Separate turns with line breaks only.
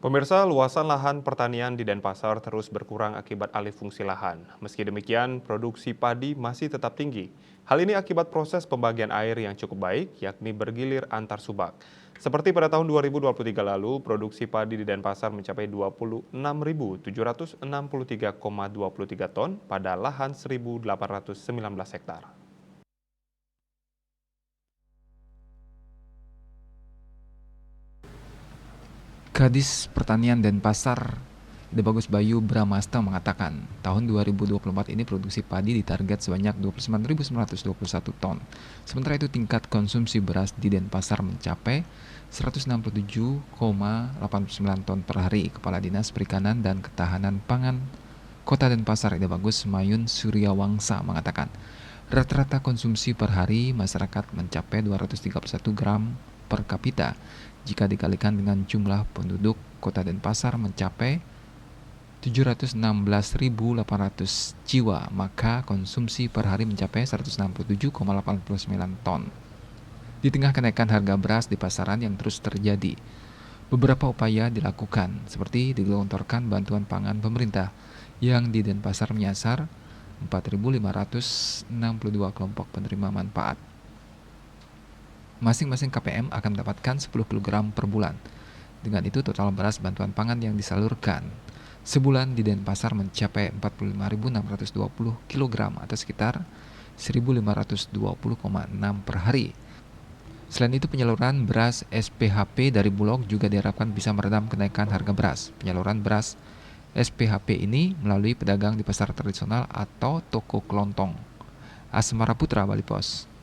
Pemirsa, luasan lahan pertanian di Denpasar terus berkurang akibat alih fungsi lahan. Meski demikian, produksi padi masih tetap tinggi. Hal ini akibat proses pembagian air yang cukup baik, yakni bergilir antar subak. Seperti pada tahun 2023 lalu, produksi padi di Denpasar mencapai 26.763,23 ton pada lahan 1.819 hektar.
Kadis Pertanian Denpasar, Debagus Bayu Bramasta mengatakan, tahun 2024 ini produksi padi ditarget sebanyak 29.921 ton. Sementara itu tingkat konsumsi beras di Denpasar mencapai 167,89 ton per hari. Kepala Dinas Perikanan dan Ketahanan Pangan Kota Denpasar, Debagus Mayun Suryawangsa mengatakan, rata-rata konsumsi per hari masyarakat mencapai 231 gram per kapita. Jika dikalikan dengan jumlah penduduk Kota Denpasar mencapai 716.800 jiwa, maka konsumsi per hari mencapai 167,89 ton. Di tengah kenaikan harga beras di pasaran yang terus terjadi, beberapa upaya dilakukan, seperti digelontorkan bantuan pangan pemerintah yang di Denpasar menyasar 4.562 kelompok penerima manfaat. Masing-masing KPM akan mendapatkan 10 kg per bulan. Dengan itu total beras bantuan pangan yang disalurkan sebulan di Denpasar mencapai 45.620 kg atau sekitar 1.520,6 per hari. Selain itu penyaluran beras SPHP dari Bulog juga diharapkan bisa meredam kenaikan harga beras. Penyaluran beras SPHP ini melalui pedagang di pasar tradisional atau toko kelontong. Asmara Putra, Bali Pos.